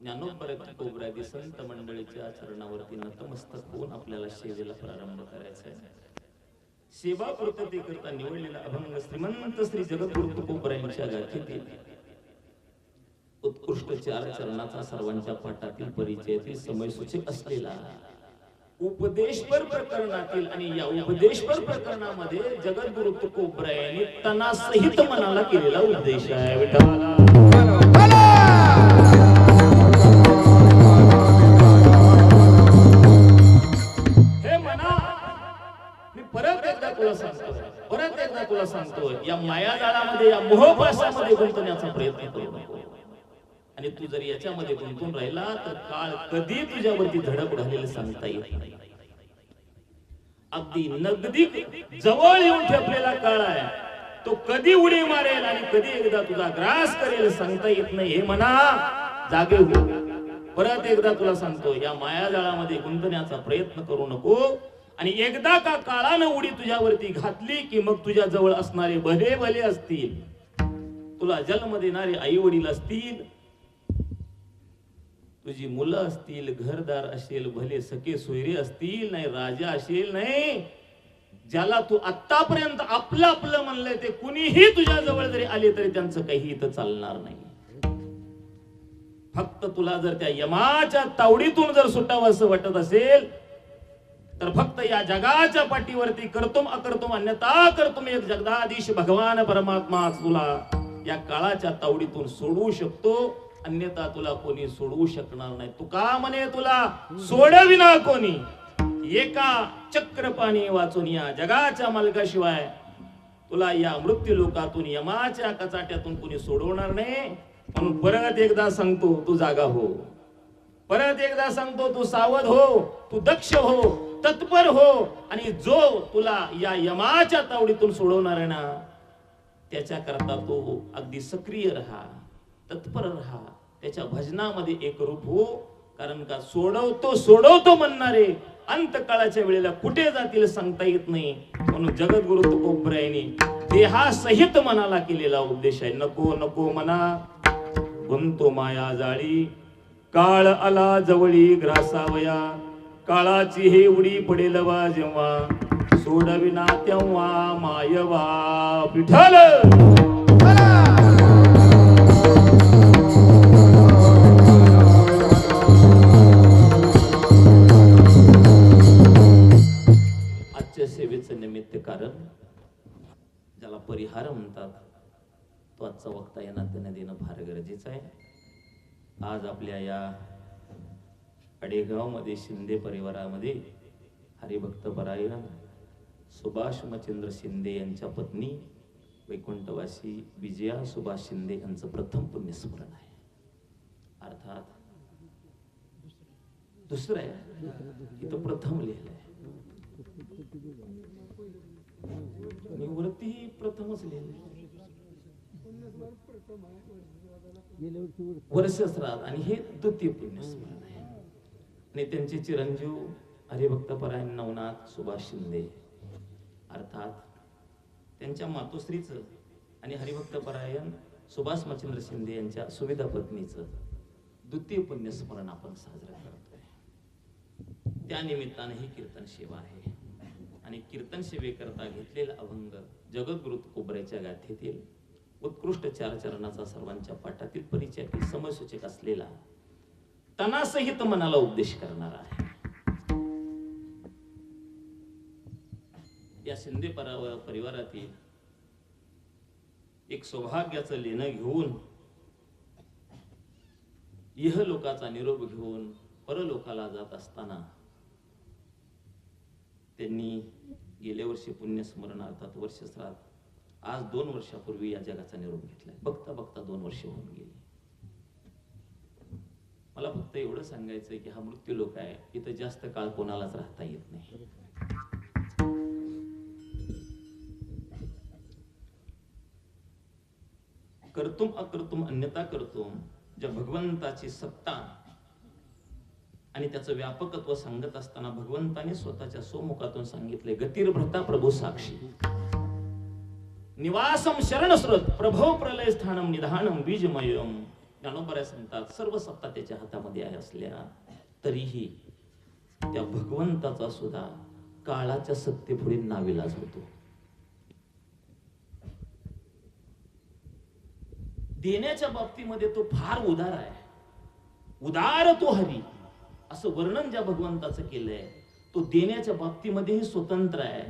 ज्ञानोबराती कोबरादी संत मंडळीच्या चरणावरती नतमस्तक होऊन आपल्याला सेवेला प्रारंभ करायचा आहे. सेवा पूर्तते करता निवडलेला अभंग श्रीमंत श्री जगद्गुरु तुकोबरायांच्या गाथेतील उत्कृष्ट चार चरणाचा सर्वांच्या पाठातील परिचयातील समयसूचक असलेला उपदेशपर प्रकरणातील आणि या उपदेशपर प्रकरणामध्ये जगद्गुरु तुकोबरायांनी तनासहित मनाला केलेला उपदेश आहे. विठ्ठला परत एकदा तुला सांगतो या मायाजाळामध्ये या मोहपाशामध्ये गुंतण्याचा प्रयत्न करू नको. आणि तू जर याच्यामध्ये गुंतून राहिला तर काळ कधी तुझ्यावरती धडक घालेल सांगता येत नाही. अगदी नगदी जवळ येऊन ठेपलेला काळ आहे. तो कधी उडी मारेल आणि कधी एकदा तुझा ग्रास करेल सांगता येत नाही. हे म्हणा जागे हो. परत एकदा तुला सांगतो या मायाजाळामध्ये गुंतण्याचा प्रयत्न करू नको. आणि एकदा का काळानं उडी तुझ्यावरती घातली की मग तुझ्या जवळ असणारे भले भले असतील, तुला जन्म देणारे आई वडील असतील, तुझी मुलं असतील, घरदार असेल, भले सखे सोयरे असतील, नाही राजा असेल, नाही ज्याला तू आतापर्यंत आपलं आपलं म्हणलंय ते कुणीही तुझ्या जवळ जरी आले तरी त्यांचं काही इथं चालणार नाही. फक्त तुला जर त्या यमाच्या तावडीतून जर सुटावं असं वाटत असेल तर फक्त या जगाच्या पाठीवरती करतुम अकर्तुम अन्यथा करतुम एक जगदाधीश भगवान परमात्मा तुला या काळाच्या तावडीतून सोडवू शकतो. अन्यथा तुला कोणी सोडवू शकणार नाही. तुका म्हणे तुला सोडविना कोणी, एका चक्रपाणी वाचून या जगाच्या मालकाशिवाय तुला या मृत्यू लोकातून यमाच्या कचाट्यातून कोणी सोडवणार नाही. म्हणून परत एकदा सांगतो तू जागा हो. परत एकदा सांगतो तू सावध हो, तू दक्ष हो, तत्पर हो. आणि जो तुला या यमाच्या तावडीतून सोडवणार आहे ना त्याच्या करता तो अगदी सक्रिय राहा, तत्पर राहा. त्याच्या भजनामध्ये एकरूप हो. कारण का सोडवतो म्हणणारे अंतकाळाच्या वेळेला कुठे जातील सांगता येत नाही. म्हणून जगद्गुरु तुकोबरायांनी देहासहित मनाला केलेला उपदेश आहे. नको नको मना गुंतो माया जाळी, काळ आला जवळी ग्रासावया, काळाची हे उडी पडेल वा जेव्हा, सोडविना तेव्हा मायवा. विठ्ठल आजच्या सेवेचं निमित्त कारण ज्याला परिहार म्हणतात तो आजचा वक्ता या नात्याने देणं फार गरजेचं आहे. आज आपल्या या अडेगाव मध्ये शिंदे परिवारामध्ये हरिभक्त परायण सुभाष मचंद्र शिंदे यांच्या पत्नी वैकुंठवासी विजया सुभाष शिंदे यांचं प्रथम पुण्यस्मरण आहे. अर्थात दुसरं आहे इथं प्रथम लिहिलंय आणि वरती प्रथमच लिहिलंय वर्ष श्राद्ध आणि हे द्वितीय पुण्यस्मरण आहे. आणि त्यांचे चिरंजीव हरिभक्त परायण नवनाथ सुभाष शिंदे अर्थात त्यांच्या मातोश्रीचं आणि हरिभक्त परायण सुभाष मचंद्र शिंदे यांच्या सुविधा पत्नीचं द्वितीय पुण्यस्मरण आपण साजरा करतोय. त्या निमित्ताने ही कीर्तन सेवा आहे. आणि कीर्तन सेवेकरता घेतलेला अभंग जगद्गुरु तुकोबराच्या गाथेतील उत्कृष्ट चार चरणाचा सर्वांच्या पाठातील परिचयातील समयसूचक असलेला तनासहित मनाला उपदेश करणारा आहे. या शिंदे परिवारातील एक सौभाग्याचं लेणं घेऊन इहलोकाचा निरोप घेऊन परलोकाला जात असताना त्यांनी गेल्या वर्षी पुण्यस्मरण अर्थात वर्ष श्राद्ध आज 2 वर्षापूर्वी या जगाचा निरोप घेतलाय. बघता बघता 2 वर्ष होऊन गेली. मला फक्त एवढं सांगायचंय की हा मृत्यू लोक आहे, इथं जास्त काळ कोणालाच राहता येत नाही. करतुम अकर्तुम अन्यथा करतुम ज्या भगवंताची सत्ता आणि त्याचं व्यापकत्व सांगत असताना भगवंताने स्वतःच्या सोमुखातून सांगितले गतिर्भ्रता प्रभू साक्षी निवासम शरणस्रोत प्रभो प्रलय स्थानम निधानम बीजमयम ज्ञानोबा सांगतात सर्व सत्ता त्याच्या हातामध्ये आहे असल्या तरीही त्या भगवंताचा सुद्धा काळाच्या सत्तेपुढे नाविलाज होतो. देण्याच्या बाबतीमध्ये तो फार उदार आहे. उदार तो हरी असं वर्णन ज्या भगवंताचं केलंय तो देण्याच्या बाबतीमध्येही स्वतंत्र आहे.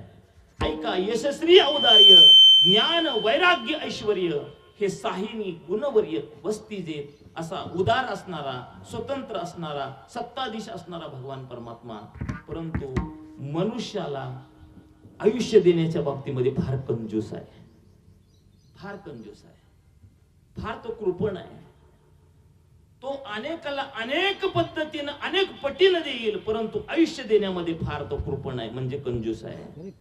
ऐका, यशस्वी औदार्य, ज्ञान, वैराग्य, ऐश्वर्य हे साहिनी गुणवर्य वस्ती जे असा उदार असणारा, स्वतंत्र असणारा, सत्ताधीश असणारा भगवान परमात्मा, परंतु मनुष्याला आयुष्य देण्याच्या बाबतीमध्ये फार कंजूस आहे. फार कंजूस आहे. फार तो कृपण आहे. तो अनेकाला अनेक पद्धतीनं अनेक पटीनं देईल, परंतु आयुष्य देण्यामध्ये फार तो कृपण आहे, म्हणजे कंजूस आहे.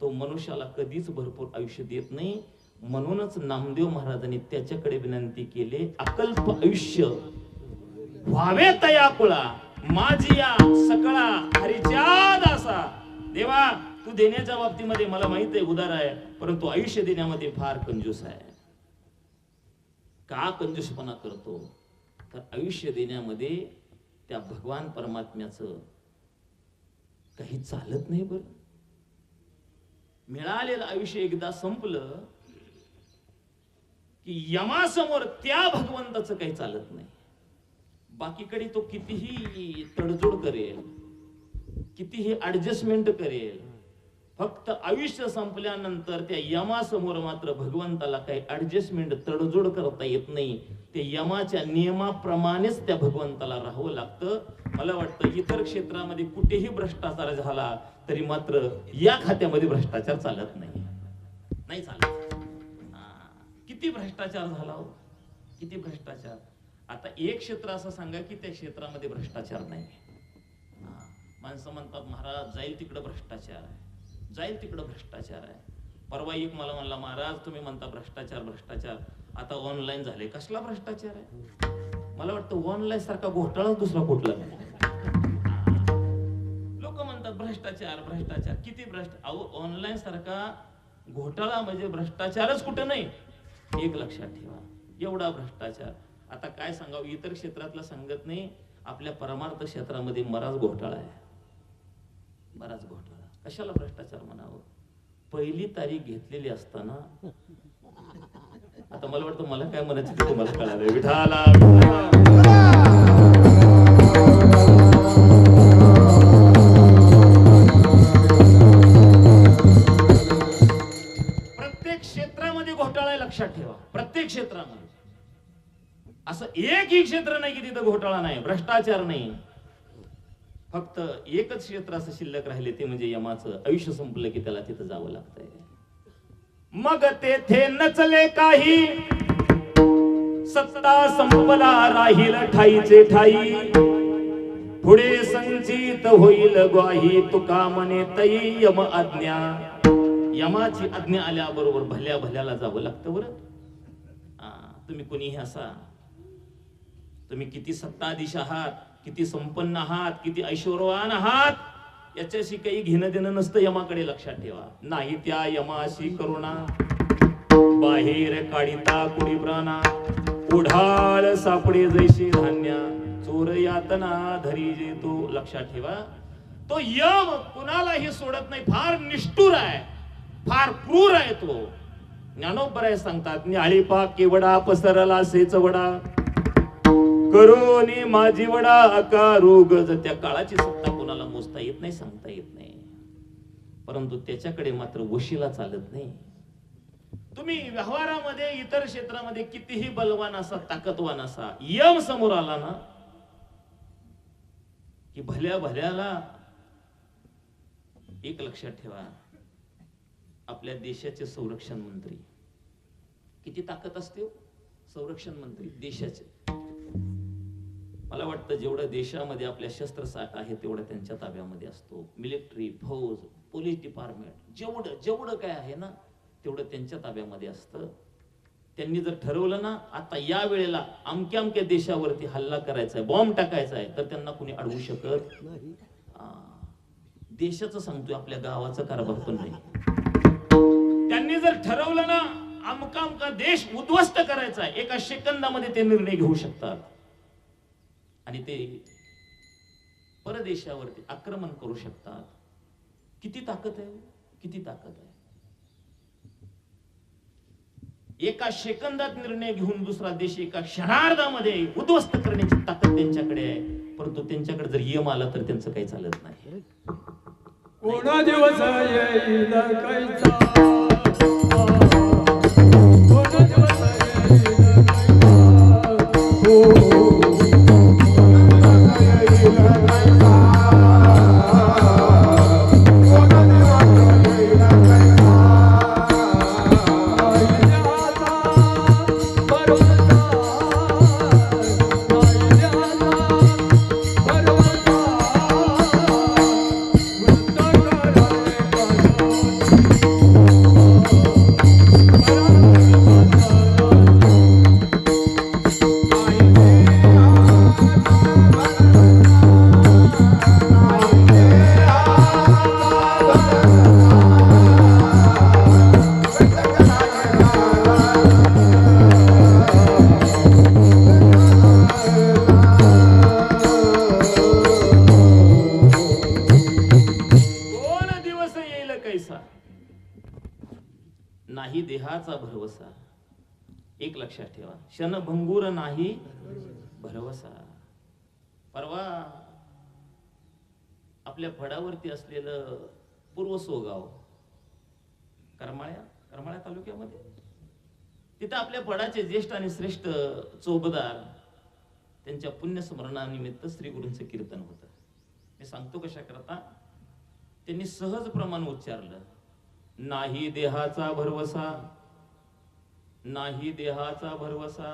तो मनुष्याला कधीच भरपूर आयुष्य देत नाही. म्हणूनच नामदेव महाराजांनी त्याच्याकडे विनंती केली, अकल्प आयुष्य व्हावे तया कुळा, माझी या सकळा हरीच्या दासा. देवा, तू देण्याच्या बाबतीमध्ये मला माहित आहे उदार आहे, परंतु आयुष्य देण्यामध्ये फार कंजूस आहे. का कंजूसपणा करतो? तर आयुष्य देण्यामध्ये त्या भगवान परमात्म्याचं काही चालत नाही. बरं, मिळालेलं आयुष्य एकदा संपलं की यमासमोर त्या भगवंताचं काही चालत नाही. बाकीकडे तो कितीही तडजोड करेल, कितीही ऍडजस्टमेंट करेल, फक्त आयुष्य संपल्यानंतर त्या यमासमोर मात्र भगवंताला काही ऍडजस्टमेंट तडजोड करता येत नाही. ते यमाच्या नियमाप्रमाणेच त्या भगवंताला राहावं लागतं. मला वाटतं इतर क्षेत्रामध्ये कुठेही भ्रष्टाचार झाला तरी मात्र या खात्यामध्ये भ्रष्टाचार चालत नाही. नाही चालत. किती भ्रष्टाचार झाला हो, किती भ्रष्टाचार. आता एक क्षेत्र असं सांगा की त्या क्षेत्रामध्ये भ्रष्टाचार नाही. माणसं म्हणतात महाराज जाईल तिकडं भ्रष्टाचार आहे, जाईल तिकडं भ्रष्टाचार आहे. परवा एक मला म्हणला, महाराज तुम्ही म्हणता भ्रष्टाचार भ्रष्टाचार, आता ऑनलाईन झाले, कसला भ्रष्टाचार आहे? मला वाटतं ऑनलाईन सारखा घोटाळा दुसरा कुठला नाही. लोक म्हणतात भ्रष्टाचार भ्रष्टाचार, किती अहो ऑनलाईन सारखा घोटाळा म्हणजे भ्रष्टाचारच कुठं नाही. एक लक्षात ठेवा, एवढा भ्रष्टाचार. आता काय सांगावं, इतर क्षेत्रातला सांगत नाही, आपल्या परमार्थ क्षेत्रामध्ये बराच घोटाळा आहे. बराच घोटाळा. कशाला भ्रष्टाचार म्हणावं? पहिली तारीख घेतलेली असताना, आता मला वाटतं मला काय म्हणायचं ते तुम्हाला कळालं. विठाला प्रत्येक क्षेत्रामध्ये घोटाळा आहे, लक्षात ठेवा. प्रत्येक क्षेत्रामध्ये असं एकही क्षेत्र नाही की तिथं घोटाळा नाही, भ्रष्टाचार नाही. फक्त एकच क्षेत्र असं शिल्लक राहिले, ते म्हणजे यमाचं. आयुष्य संपलं की त्याला तिथं जावं लागतंय. मग तेथे नचले काही, सत्ता संपला राहील ठाईचे ठाई. पुढे संचित होईल ग्वाही, तुका म्हणे तई यम आज्ञा. यमाची आज्ञा आल्याबरोबर भल्या भल्याला जावं लागतं. बरं, तुम्ही कोणीही असा, तुम्ही किती सत्ताधीश आहात, किती संपन्न आहात, किती ऐश्वर्यवान आहात, याच्याशी काही घेणं देणं नसतं यमाकडे. लक्षात ठेवा. नाही त्या यमाशी करुणा, बाहेर काढिता कुडी प्राणा. उढाळ सापडे जैशी धान्य, चोर यातना धरी जे तो. लक्षात ठेवा, तो यम कुणालाही सोडत नाही. फार निष्ठुर आहे, फार क्रूर आहे तो. ज्ञानोबराय सांगतात, न्याळी पाक केवडा पसरला सेच वडा, करोनी माझी वडा आकारू गज. त्या काळाची सत्ता कोणाला मोजता येत नाही, सांगता येत नाही, परंतु त्याच्याकडे मात्र वशिला चालत नाही. तुम्ही व्यवहारामध्ये इतर क्षेत्रामध्ये कितीही बलवान असा, ताकदवान असा, यम समोर आला ना की भल्या भल्याला. एक लक्षात ठेवा, आपल्या देशाचे संरक्षण मंत्री किती ताकद असते. संरक्षण मंत्री देशाचे, मला वाटतं जेवढं देशामध्ये आपल्या शस्त्रसाठा आहे तेवढं त्यांच्या ताब्यामध्ये असतो. मिलिटरी, फौज, पोलीस डिपार्टमेंट, जेवढं जेवढं काय आहे ना तेवढं त्यांच्या ताब्यामध्ये असतं. त्यांनी जर ठरवलं ना आता या वेळेला अमक्या अमक्या देशावरती हल्ला करायचा आहे, बॉम्ब टाकायचा आहे, तर त्यांना कुणी अडवू शकत नाही. देशाचं सांगतोय, आपल्या गावाचं कारभार पण नाही. त्यांनी जर ठरवलं ना अमका अमका देश उद्ध्वस्त करायचा आहे, एका सेकंदामध्ये ते निर्णय घेऊ शकतात आणि ते परदेशावरती आक्रमण करू शकतात. किती ताकद आहे, किती ताकद आहे. एका सेकंदात निर्णय घेऊन दुसरा देश एका क्षणार्धामध्ये उद्ध्वस्त करण्याची ताकद त्यांच्याकडे आहे. परंतु त्यांच्याकडे जर यम आला तर त्यांचं काही चालत नाही. कोणा दिवस येईल कैसा, कोणा दिवस येईल कैसा, हो नाही देहाचा भरवसा. एक लक्षात ठेवा, क्षणभंगुर नाही भरवसा. परवा आपल्या फडावरती असलेलं पूर्वसो गाव करमाळ्या तालुक्यामध्ये, तिथं आपल्या फडाचे ज्येष्ठ आणि श्रेष्ठ चौबदार त्यांच्या पुण्यस्मरणानिमित्त श्री गुरूंचं कीर्तन होतं. मी सांगतो कशा करता. त्यांनी सहज प्रमाण उच्चारलं, नाही देहाचा भरवसा, नाही देहाचा भरवसा.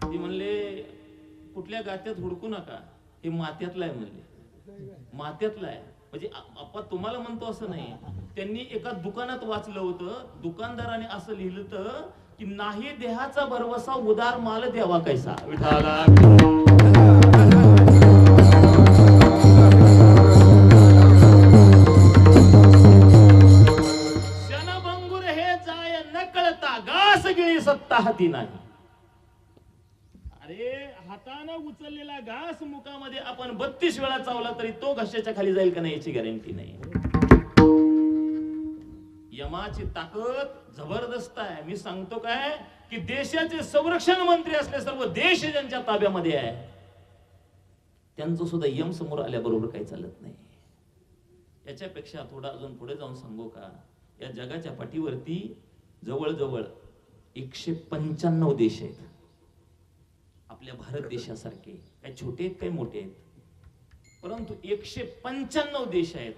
ती म्हणले कुठल्या गात्यात हुडकू नका, हे मात्यातलं आहे म्हणले, मात्यातलं आहे. म्हणजे आपण तुम्हाला म्हणतो असं नाही. त्यांनी एका दुकानात वाचलं होतं, दुकानदाराने असं लिहिलं होतं की नाही देहाचा भरवसा, उदार माल द्यावा कैसा. विठाला क्षणभंगुर हे जाय न कळता, घास गिळी सत्ता हाती नाही. अरे हाताने उचललेला घास मुखामध्ये आपण 32 वेळा चावला तरी तो घशाच्या खाली जाईल का नाही याची गॅरंटी नाही. यमाची ताकद जबरदस्त आहे. मी सांगतो काय की देशाचे संरक्षण मंत्री असले सर्व देश ज्यांच्या ताब्यामध्ये आहे, त्यांचं सुद्धा यम समोर आल्याबरोबर काही चालत नाही. याच्यापेक्षा थोडा अजून पुढे जाऊन सांगू का, या जगाच्या पाठीवरती जवळजवळ 195 देश आहेत. आपल्या भारत देशासारखे काही छोटे आहेत काही मोठे आहेत, परंतु 195 देश आहेत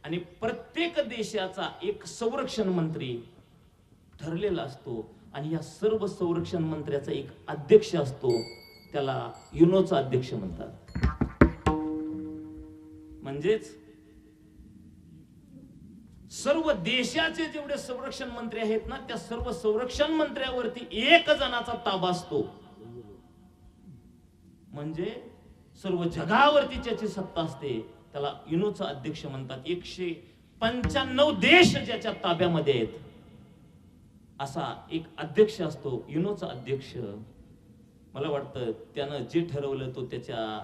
आणि प्रत्येक देशाचा एक संरक्षण मंत्री ठरलेला असतो आणि या सर्व संरक्षण मंत्र्याचा एक अध्यक्ष असतो, त्याला युनोचा अध्यक्ष म्हणतात. म्हणजेच सर्व देशाचे जेवढे संरक्षण मंत्री आहेत ना, त्या सर्व संरक्षण मंत्र्यावरती एक जणाचा ताबा असतो. म्हणजे सर्व जगावरती ज्याची सत्ता असते त्याला युनोचा अध्यक्ष म्हणतात. 195 देश ज्याच्या ताब्यामध्ये आहेत असा एक अध्यक्ष असतो, युनोचा अध्यक्ष. मला वाटतं त्यानं जे ठरवलं तो त्याच्या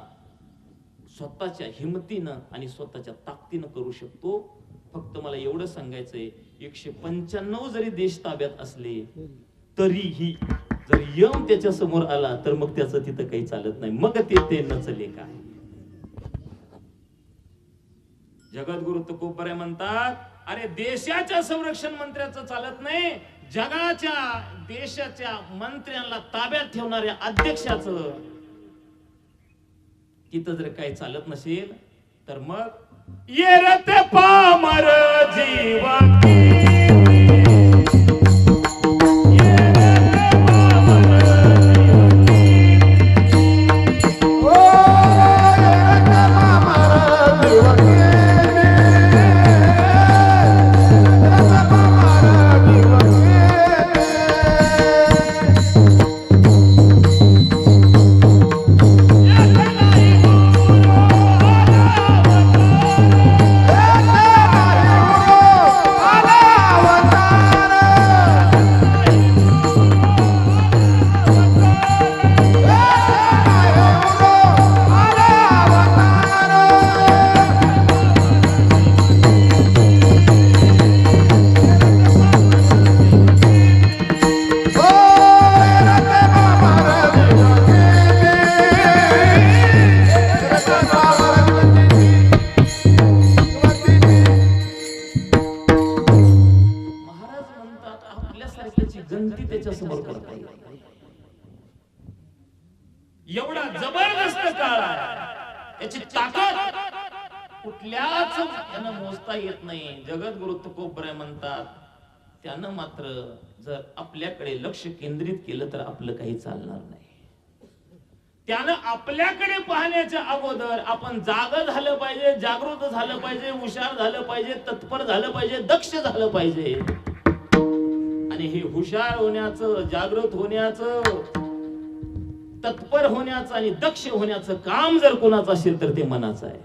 स्वतःच्या हिमतीनं आणि स्वतःच्या ताकदीनं करू शकतो. फक्त मला एवढं सांगायचंय, 195 जरी देश ताब्यात असले तरीही जर यम त्याच्या समोर आला तर मग त्याचं तिथं काही चालत नाही. मग ते नचले काय. जगद्गुरु तुकोबरे म्हणतात, अरे देशाच्या संरक्षण मंत्र्याचं चालत नाही, जगाच्या देशाच्या मंत्र्यांना ताब्यात ठेवणाऱ्या अध्यक्षाचं तिथं जर काही चालत नसेल तर मग ये रते पामर जीवन जबरदस्त काळ आहे. त्याची ताकद कुठल्याच यानं मोजता येत नाही. जगत गुरु तुकोबराय म्हणतात, त्यानं मात्र जर आपल्याकडे लक्ष केंद्रित केलं तर आपलं काही चालणार नाही. त्यानं आपल्याकडे पाहण्याच्या अगोदर आपण जाग झालं पाहिजे, जागृत झालं पाहिजे, हुशार झालं पाहिजे, तत्पर झालं पाहिजे, दक्ष झालं पाहिजे. आणि हे हुशार होण्याचं, जागृत होण्याचं, तत्पर होण्याचं आणि दक्ष होण्याचं काम जर कोणाचं असेल तर ते मनाचं आहे.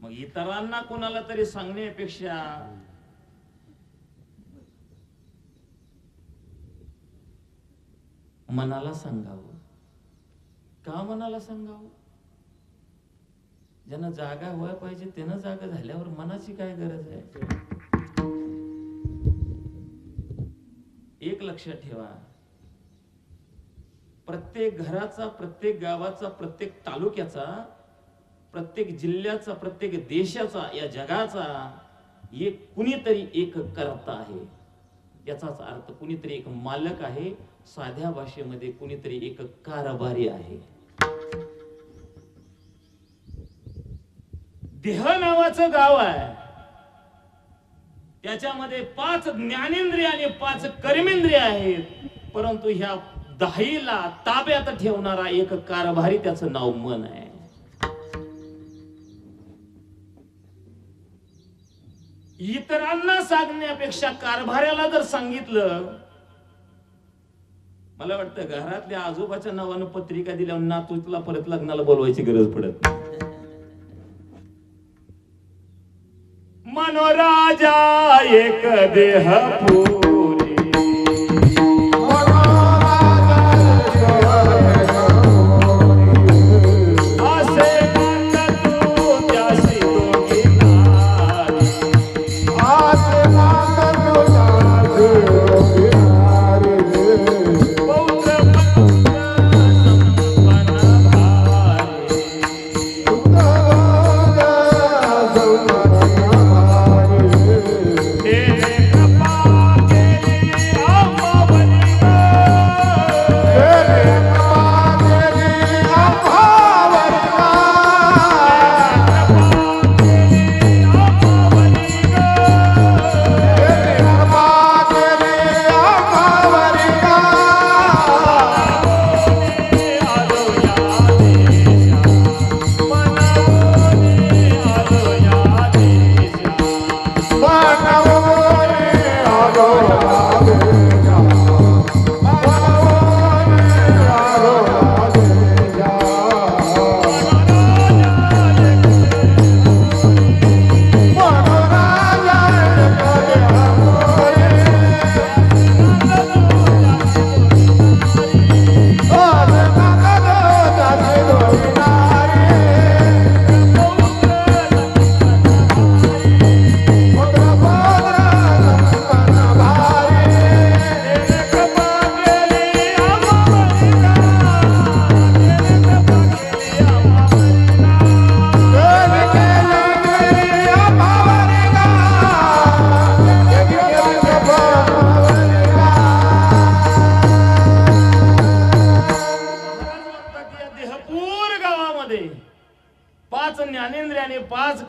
मग इतरांना कोणाला तरी सांगण्यापेक्षा मनाला सांगावं. का मनाला सांगावं? ज्यांना जागा व्हायला पाहिजे त्यानं जागा झाल्यावर मनाची काय गरज आहे? एक लक्षात ठेवा, प्रत्येक घराचा, प्रत्येक गावाचा, प्रत्येक तालुक्याचा, प्रत्येक जिल्ह्याचा, प्रत्येक देशाचा, या जगाचा एक कुणीतरी एक कर्ता आहे. याचाच अर्थ कुणीतरी एक मालक आहे. साध्या भाषेमध्ये कुणीतरी एक कारभारी आहे. देह नावाचं गाव आहे, त्याच्यामध्ये 5 ज्ञानेंद्रिय आणि 5 कर्मेंद्रिय आहेत. परंतु ह्या 10ला ताब्यात ठेवणारा एक कारभारी, त्याचं नाव मन आहे. इतरांना सांगण्यापेक्षा कारभाऱ्याला जर सांगितलं, मला वाटतं घरातल्या आजोबाच्या नावानं पत्रिका दिल्यावर नातूला परत लग्नाला बोलवायची गरज पडत. मनोराजा एक देह पुरी,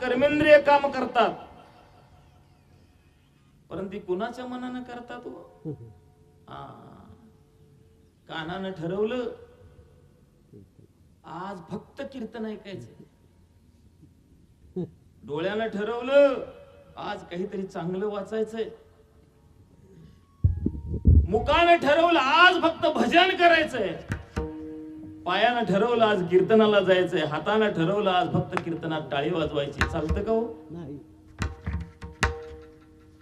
कर्मेंद्रिय काम करतात, परंतु कुणाच्या मनानं करतात? कानानं ठरवलं आज फक्त कीर्तन ऐकायचं, डोळ्यानं ठरवलं आज काहीतरी चांगलं वाचायचंय, मुखानं ठरवलं आज फक्त भजन करायचंय, पायानं ठरवलं आज कीर्तनाला जायचंय, हातानं ठरवलं आज फक्त कीर्तनात टाळी वाजवायची. चालतं का हो?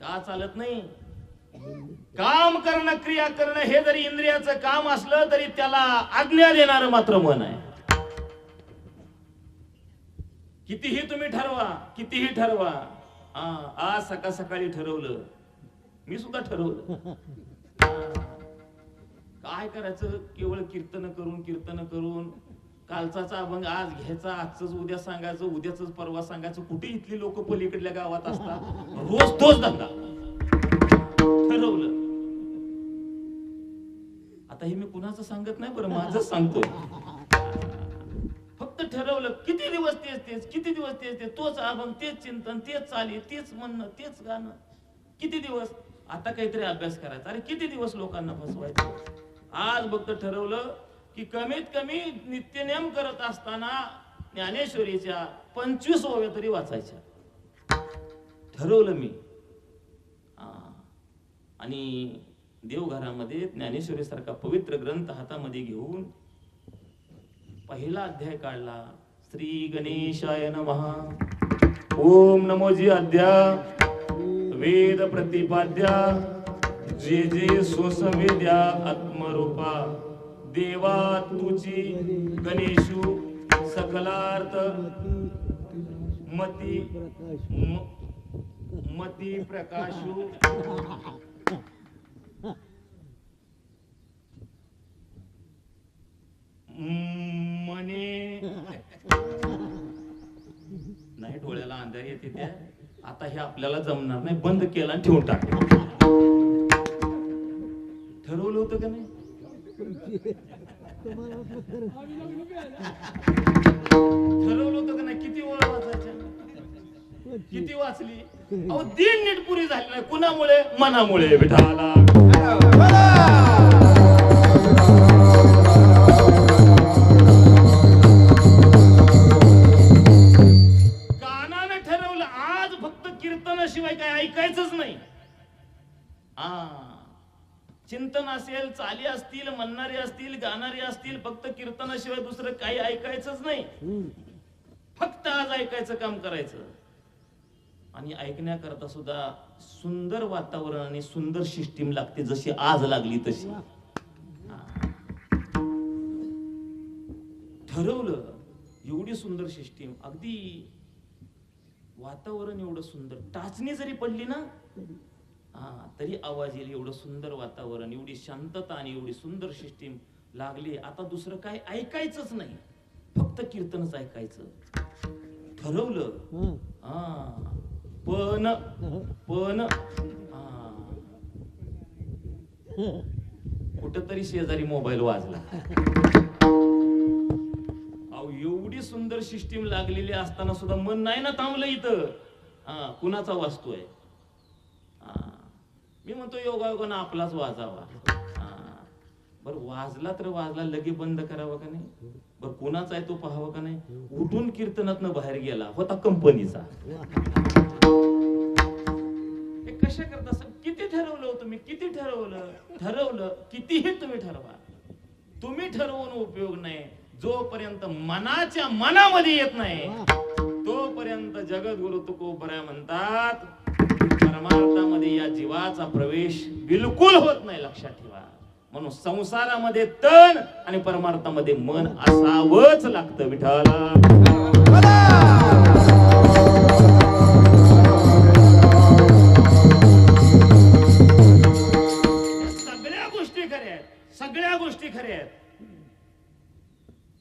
का चालत नाही? काम करणं, क्रिया करणं हे जरी इंद्रियाचं काम असलं तरी त्याला आज्ञा देणारं मात्र मन आहे. कितीही तुम्ही ठरवा, कितीही ठरवा, आज सकाळ सकाळी ठरवलं, मी सुद्धा ठरवलं काय करायचं, केवळ कीर्तन करून कालचाचा अभंग आज घ्यायचा, आजच उद्या सांगायचं, उद्याच परवा सांगायचं. कुठे इथली लोक पलीकडल्या गावात असतात, रोज तोच धंदा. ठरवलं. आता आता हे मी कुणाचं सांगत नाही बरं, माझं सांगतोय. फक्त ठरवलं किती दिवस तेच तेच, किती दिवस तेच तेच, तोच अभंग, तेच चिंतन, तेच चाली, तेच म्हणणं, तेच गाणं, किती दिवस. आता काहीतरी अभ्यास करायचा. अरे किती दिवस लोकांना फसवायचं. आज फक्त ठरवलं की कमीत कमी नित्यनेम करत असताना ज्ञानेश्वरीच्या 25 ओव्या तरी वाचायच्या. ठरवलं मी. आणि देवघरामध्ये ज्ञानेश्वरी सारखा पवित्र ग्रंथ हातामध्ये घेऊन पहिला अध्याय काढला. श्री गणेशाय नमः. ओम नमोजी अध्या वेद प्रतिपाद्या जे जे सुसंवेद्या आत्मरूपा देवा तुझी गणेशू सकलार्थ मती प्रकाशू मने नाही, डोळ्याला अंधार येते त्या. आता हे आपल्याला जमणार नाही, बंद केला आणि ठेवून टाकलं. ठरवलं होतं का नाही. ठरवलं होतं का नाही. किती ओळ वाचायच्या, किती वाचली. अहो दिन नीट पुरी झाली नाही. कुणामुळे. मनामुळे. विठाला शिवाय काय ऐकायचंच नाही. चिंतन असेल, चाली असतील, म्हणणारे असतील, गाणारे असतील, फक्त कीर्तनाशिवाय दुसरं काही ऐकायचंच नाही. फक्त आज ऐकायचं काम करायचं. आणि ऐकण्याकरता सुद्धा सुंदर वातावरण आणि सुंदर सिस्टीम लागते, जशी आज लागली तशी. ठरवलं एवढी सुंदर सिस्टीम, अगदी वातावरण एवढं सुंदर. टाचणी जरी पडली ना तरी आवाज येईल. एवढं सुंदर वातावरण, एवढी शांतता आणि एवढी सुंदर सिस्टीम लागली. आता दुसरं काय ऐकायचंच नाही, फक्त कीर्तनच ऐकायचं. ठरवलं. पण कुठंतरी शेजारी मोबाईल वाजला. एवढी सुंदर सिस्टीम लागलेली असताना सुद्धा मन नाही ना थांबलं इथं. कुणाचा वाजतोय. मी म्हणतो योगायोगानं आपलाच वाजावा. बर वाजला तर वाजला, लगे बंद करावं का नाही. बर कुणाचा आहे तो पाहावं का नाही. उठून कीर्तनातनं बाहेर गेला होता कंपनीचा. हे कशा करता. किती ठरवलं होतं मी, किती ठरवलं कितीही तुम्ही ठरवा, तुम्ही ठरवून उपयोग नाही. जोपर्यंत मनाच्या मनामध्ये येत नाही तोपर्यंत जगद्गुरु तुकोबराय म्हणतात परमार्थामध्ये या जीवाचा प्रवेश बिलकुल होत नाही. लक्षात ठेवा. म्हणून संसारामध्ये तन आणि परमार्थामध्ये मन असावंच लागतं. विठाला सगळ्या गोष्टी खऱ्या आहेत.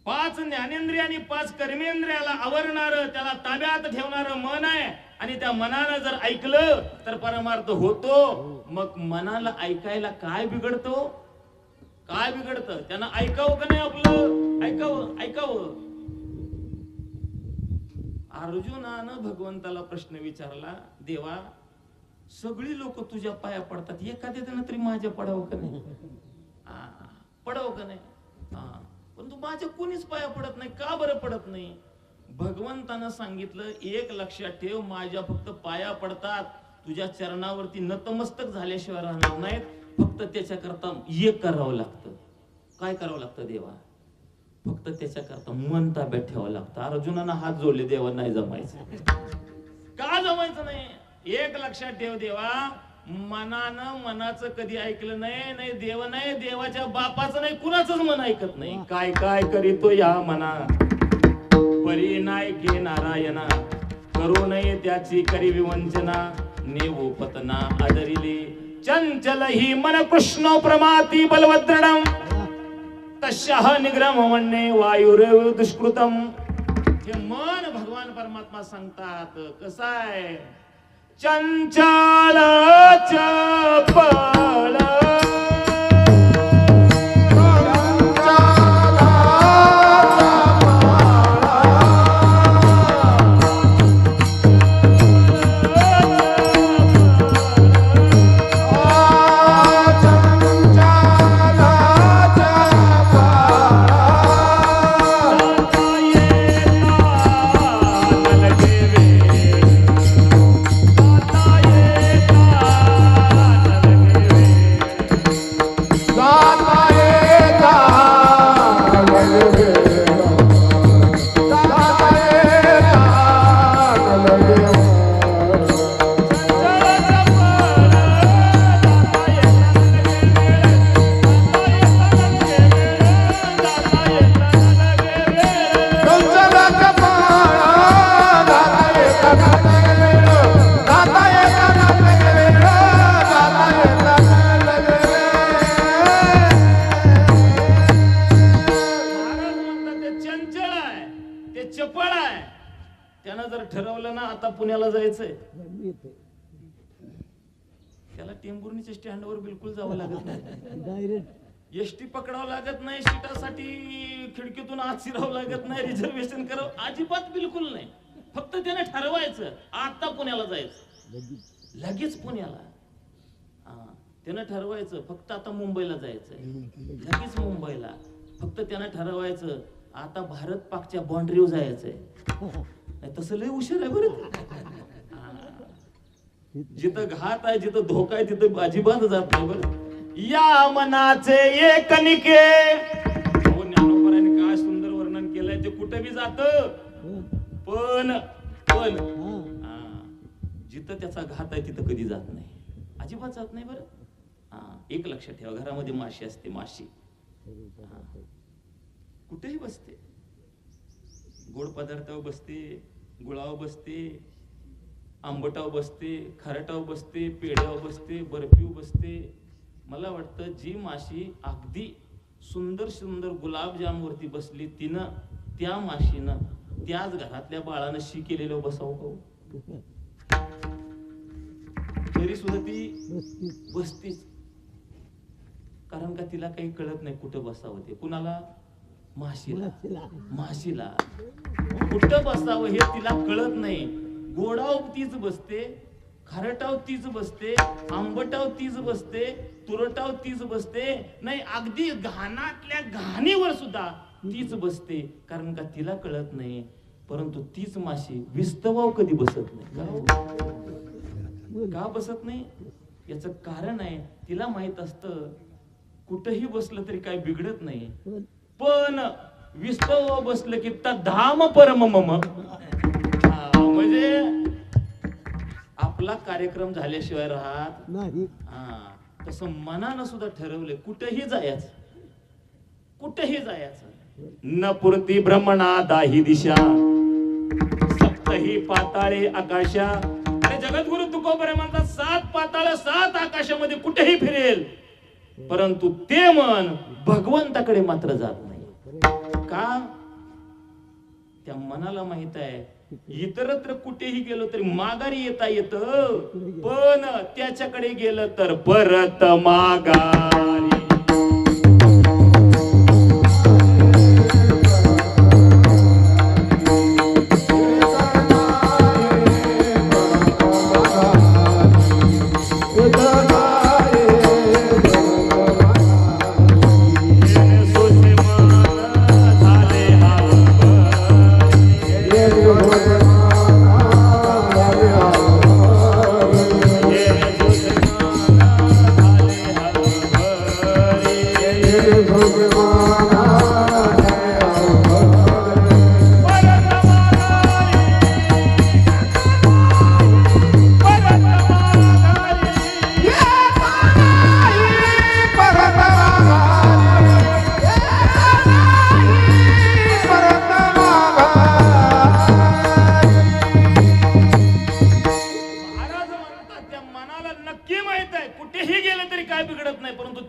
5 ज्ञानेंद्रिय आणि 5 कर्मेंद्रियाला आवरणार, त्याला ताब्यात ठेवणार मन आहे. आणि त्या मनानं जर ऐकलं तर परमार्थ होतो. मग मनाला ऐकायला काय बिघडतो, काय बिघडतं. त्यानं ऐकावं का नाही. आपलं ऐकावं. अर्जुनानं भगवंताला प्रश्न विचारला, देवा सगळी लोक तुझ्या पाया पडतात, एखाद्यानं तरी माझ्या पडावं का नाही. पडावं का नाही. पण तू माझ्या कोणीच पाया पडत नाही. का बरं पडत नाही. भगवंतानं सांगितलं, एक लक्षात ठेव, माझ्या फक्त पाया पडतात, तुझ्या चरणावरती नतमस्तक झाल्याशिवाय राहणार नाहीत. फक्त त्याच्याकरता एक करावं लागतं. काय करावं लागतं देवा. फक्त त्याच्याकरता मन ताब्यात ठेवावं लागतं. अर्जुनानं हात जोडले, देवा नाही जमायचं. का जमायचं नाही. एक लक्षात ठेव देवा, मनानं मनाचं कधी ऐकलं नाही. नाही देव नाही, देवाच्या बापाचं नाही, कुणाचंच मन ऐकत नाही. काय काय करीतो या मना, परी नाही के नारायणा, करू नये त्याची करी विवंचना, नेवो पतना आदरिले, चंचल ही मन कृष्ण प्रमाती बलवद्रणम, तस्याह निग्रह म्हणणे वायुरेव दुष्कृतम. हे मन भगवान परमात्मा सांगतात. कसं आहे. चंचल चपळ चपळ आहे, त्यानं जर ठरवलं ना आता पुण्याला जायचंय, त्याला टेंभुर्णीच्या स्टँडवर बिलकुल जावं लागत नाही, एसटी पकडावं लागत नाही, सीटासाठी खिडकीतून आत शिरावं लागत नाही, रिझर्वेशन करावं अजिबात बिलकुल नाही. फक्त त्याने ठरवायचं आता पुण्याला जायचं, लगेच पुण्याला. त्यानं ठरवायचं फक्त आता मुंबईला जायचंय, लगेच मुंबईला. फक्त त्यानं ठरवायचं आता भारत पाकच्या बाउंड्रीवर जायचंय. तसं लय हुशार आहे बरं. जिथं घात आहे, जिथं धोका आहे, तिथं अजिबात जात नाही बरं. या मनाचे ये कणिके, ज्ञानोबराने काय सुंदर वर्णन केलंय. ते कुठे बी जात, पण पण जिथं त्याचा घात आहे तिथं कधी जात नाही, अजिबात जात नाही बरं. एक लक्षात ठेवा, घरामध्ये माशी असते, माशी कुठेही बसते, गोड पदार्थावर बसते, गुळावर बसते, आंबटावर बसते, खारटावर बसते, पेढ्यावर बसते, बर्फीवर बसते. मला वाटतं जी माशी अगदी सुंदर सुंदर गुलाबजाम वरती बसली, तिनं त्या माशीनं त्याच घरातल्या बाळानं शी केलेलं बसावं का? तरी सुद्धा ती बसतीच, कारण का तिला काही कळत नाही कुठं बसावं ते. कुणाला? माशीला. माशीला कुठं बसावं हे तिला कळत नाही. गोडाव तीच बसते, खारटाव तीच बसते, आंबटाव तीच बसते, तुरटाव तीच बसते, नाही अगदी घाणातल्या घाणीवर सुद्धा तीच बसते, कारण का तिला कळत नाही. परंतु तीच माशी विस्तवाव कधी बसत नाही. का बसत नाही? याच कारण आहे, तिला माहित असतं कुठेही बसलं तरी काय बिघडत नाही, पण विस्तव बसलं की धाम परम मम. म्हणजे आपला कार्यक्रम झाल्याशिवाय राहत नाही. तसं मनानं सुद्धा ठरवले कुठेही जायचं, कुठेही जायचं. न पुरती भ्रमणा दाही दिशा, सप्तही पाताळे आकाशा. अरे जगद्गुरु तुकोबरे म्हणतात 7 पाताळ 7 आकाशामध्ये कुठेही फिरेल, परंतु ते मन भगवंताकडे मात्र जात नाही. का? त्या मनाला माहित आहे इतरत्र कुठेही गेलो तरी माघारी येता येत, पण त्याच्याकडे गेलं तर परत माघारी.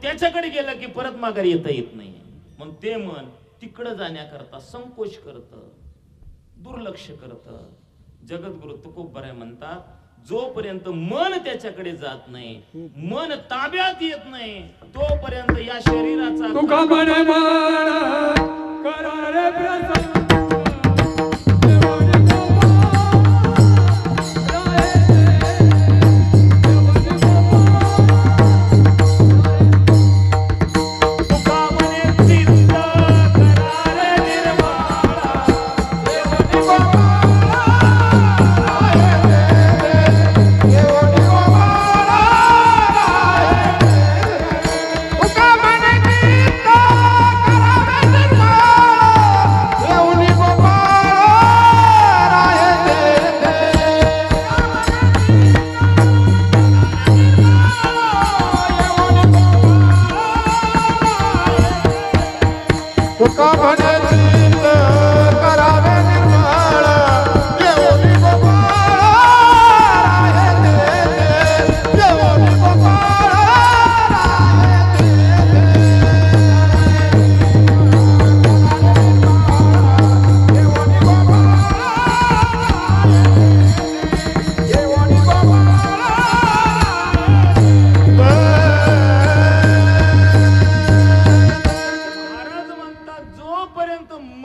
त्याच्याकडे गेलं की परत माघारी येता येत नाही. मग ते मन तिकडं जाण्याकरता संकोच करत, दुर्लक्ष करत. जगद्गुरु तुकोबराय म्हणतात, जोपर्यंत मन त्याच्याकडे जात नाही, मन ताब्यात येत नाही, तोपर्यंत या शरीराचा तुका मन करा रे प्रसन्न.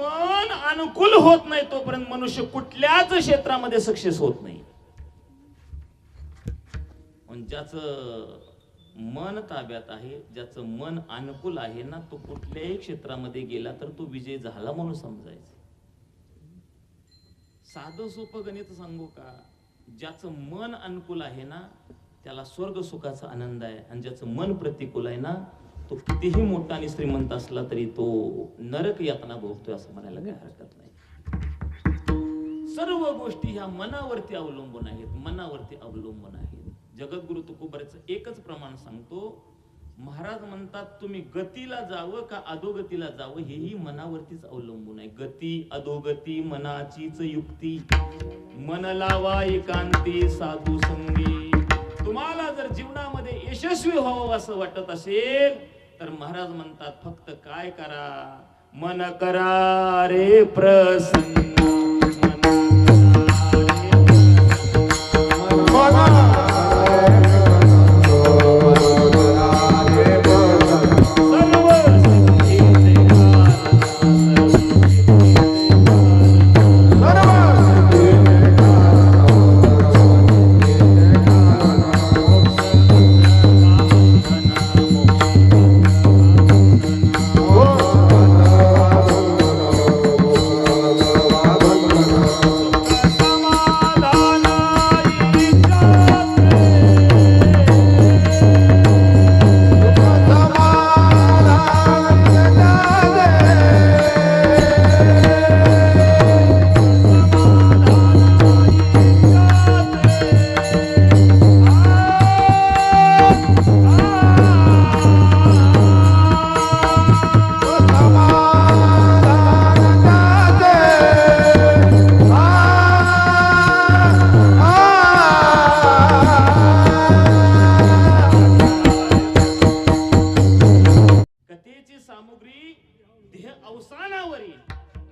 मन अनुकूल होत नाही तोपर्यंत मनुष्य कुठल्याच क्षेत्रामध्ये सक्सेस होत नाही. ज्याचं मन ताब्यात आहे, ज्याचं मन अनुकूल आहे ना, तो कुठल्याही क्षेत्रामध्ये गेला तर तो विजय झाला म्हणून समजायचं. साधं सोपं गणित सांगू का? ज्याचं मन अनुकूल आहे ना त्याला स्वर्ग सुखाचा आनंद आहे, आणि ज्याचं मन प्रतिकूल आहे ना तो कितीही मोठा आणि श्रीमंत असला तरी तो नरक यातना भोगतोय असं म्हणायला काही हरकत नाही. सर्व गोष्टी ह्या मनावरती अवलंबून आहेत, मनावरती अवलंबून आहेत. जगद्गुरु तुकोबाराचं एकच प्रमाण सांगतो. महाराज म्हणतात तुम्ही गतीला जावं का अधोगतीला जावं हेही मनावरतीच अवलंबून आहे. गती अधोगती मनाचीच युक्ती, मन लावा एकांती साधू संगी. तुम्हाला जर जीवनामध्ये यशस्वी व्हावं असं वाटत असेल तर महाराज म्हणतात फक्त काय करा, मन करा रे प्रसन्न.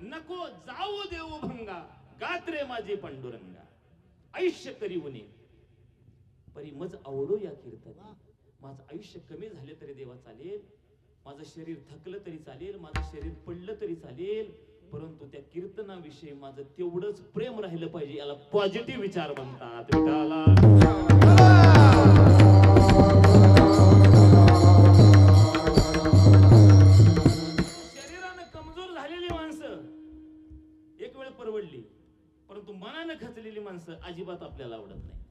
नको जाऊ देऊ भंगा, गात्रे माझे पांडुरंगा. आयुष्य करी उणे परी मज आवडो या कीर्तनी. माझं आयुष्य कमी झाले तरी देवा चालेल, माझं शरीर थकलं तरी चालेल, माझं शरीर पडलं तरी चालेल, परंतु त्या कीर्तनाविषयी माझं तेवढंच प्रेम राहिलं पाहिजे. याला पॉझिटिव्ह विचार म्हणतात. परवडली परंतु मनाने खचलेली माणसं अजिबात आपल्याला आवडत नाही.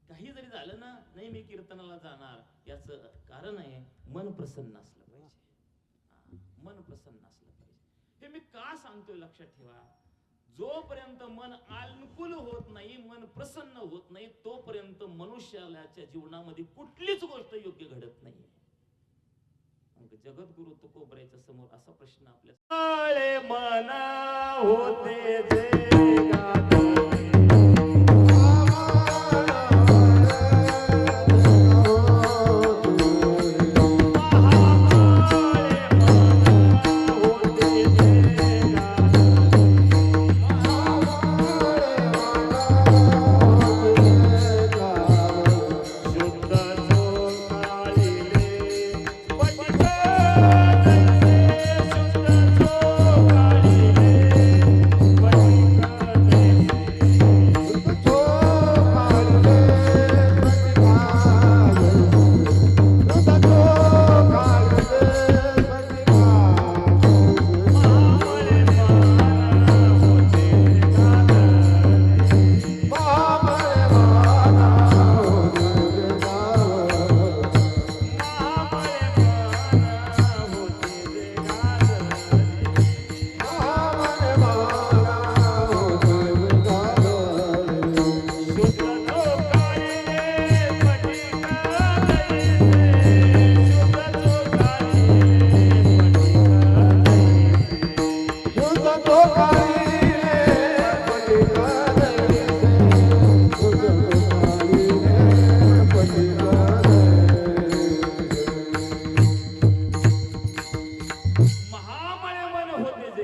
काही जरी झालं ना, नाही मी कीर्तनाला जाणार, याच कारण आहे मन प्रसन्न असलं पाहिजे. मन प्रसन्न असलं पाहिजे. हे मी का सांगतोय लक्षात ठेवा. जोपर्यंत मन अनुकूल होत नाही, मन प्रसन्न होत नाही, तोपर्यंत मनुष्याच्या जीवनामध्ये कुठलीच गोष्ट योग्य घडत नाही. जगद्गुरु तुकोबाराच्या समोर असा प्रश्न आपल्या मना होते जे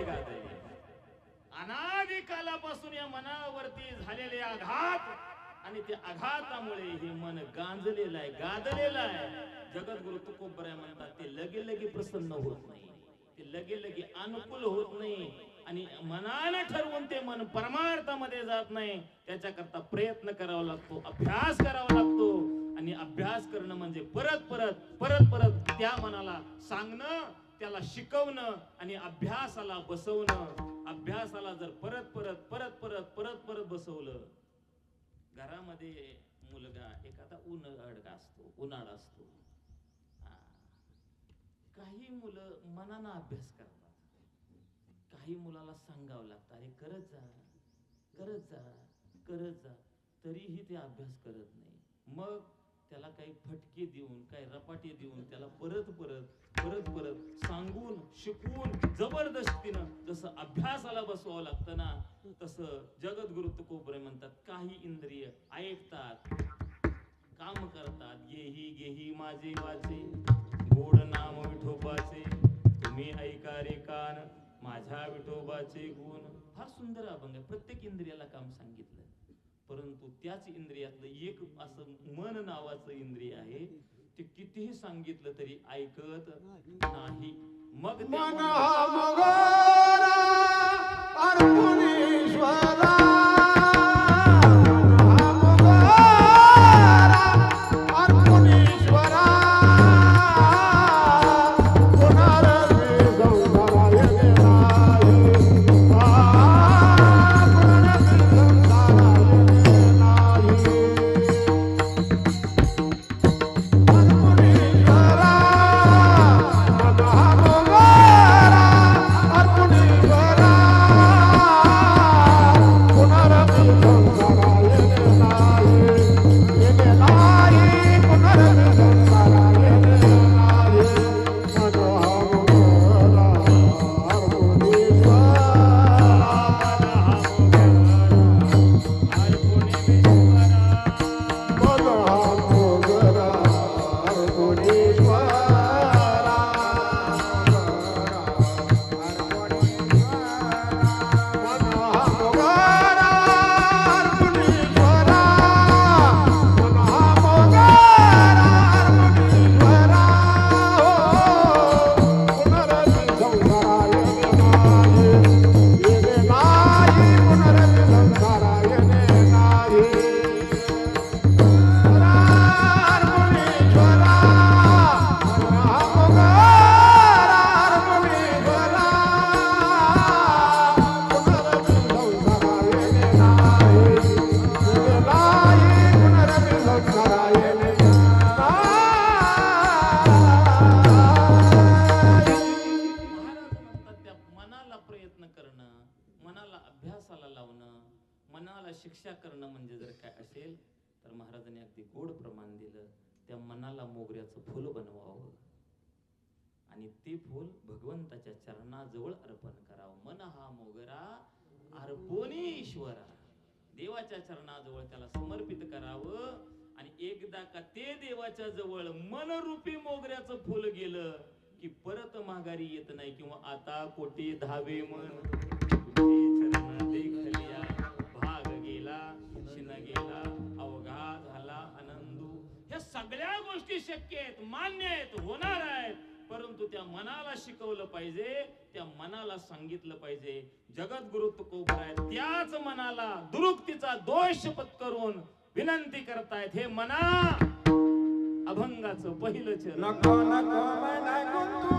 गाते. अनादिकालापासून या मनावरती झालेले आघात आणि त्या आघातामुळे हे मन गांजलेलं आहे, गादलेलं आहे. जगद्गुरु तुकोबाराय म्हणतात ते लगे लगे प्रसन्न होत नाही. ते लगे लगे अनुकूल होत नाही आणि मनानं ठरवून ते मन परमार्थामध्ये जात नाही. त्याच्याकरता प्रयत्न करावा लागतो, अभ्यास करावा लागतो. आणि अभ्यास करणं म्हणजे परत परत परत परत त्या मनाला सांगणं, त्याला शिकवणं आणि अभ्यासाला बसवणं. अभ्यासाला जर परत परत परत परत परत परत बसवलं, घरामध्ये मुलगा एखादा उन्हाळा असतो, काही मुलं मनानं अभ्यास करतात, काही मुलाला सांगावं लागतं, अरे करत जा करत जा करत जा, तरीही ते अभ्यास करत नाही. मग त्याला काही फटके देऊन, काही रपाटे देऊन त्याला परत परत परत परत सांगून शिकवून जबरदस्तीनं जसं अभ्यासाला बसवावं लागतं ना, तसं जगद्गुरु तुकोबरे म्हणतात, काही इंद्रिय ऐकतात, काम करतात. गेही गेही माझे वाचे, गोड नाम विठोबाचे, तुम्ही ऐका रे कान माझ्या विठोबाचे गुण. फार सुंदर अभंग आहे. प्रत्येक इंद्रियाला काम सांगितलं, परंतु त्याच इंद्रियातलं एक असं मन नावाचं इंद्रिय आहे, ते कितीही सांगितलं तरी ऐकत नाही. मग शिक्षा करणं म्हणजे जर काय असेल तर महाराजांनी अगदी गोड प्रमाण दिलं. त्या मनाला मोगऱ्याचं फुल बनवावं आणि ते फुल भगवंताच्या चरणाजवळ अर्पण करावं. मन हा मोगरा अर्पणी ईश्वरा, देवाच्या चरणाजवळ त्याला समर्पित करावं. आणि एकदा का ते देवाच्या जवळ मनरूपी मोगऱ्याचं फुल गेलं की परत माघारी येत नाही. किंवा आता कोटी धावे मन चरण देखलिया, भाग गेला शिन गेला अवघा झाला आनंदू. हे सगळ्या गोष्टी शक्य आहेत, मान्य आहेत, होणार आहेत, परंतु त्या मनाला शिकवलं पाहिजे, त्या मनाला सांगितलं पाहिजे. जगद्गुरु तुकोबराय त्याच मनाला दुरुक्तीचा दोष पत्करून विनंती करतायत, हे मना अभंगाचं पहिलं चरण. नको नको मना गुंतू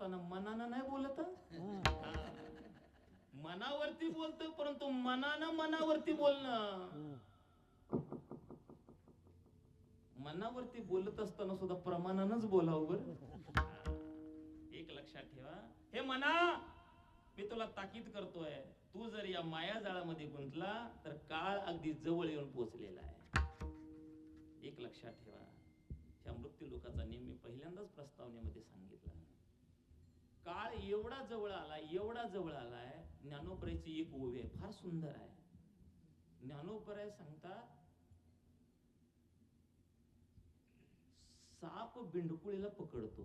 बोलताना मनानं नाही बोलत हा. मनावरती बोलतोय परंतु मनानं मनावरती बोलणं. मनावरती बोलत असताना सुद्धा प्रमाणानंच बोलावं बर. एक लक्षात ठेवा, हे मना मी तुला ताकीद करतोय, तू जर या माया जाळामध्ये गुंतला तर काळ अगदी जवळ येऊन पोहोचलेला आहे. एक लक्षात ठेवा, ह्या मृत्यू लोकाचा नेम मी पहिल्यांदाच प्रस्तावनेमध्ये सांगितला. काळ एवढा जवळ आला, एवढा जवळ आलाय. ज्ञानोपरायची एक ओवी आहे, फार सुंदर आहे. ज्ञानोपराय सांगतात, साप बिंडकुळीला पकडतो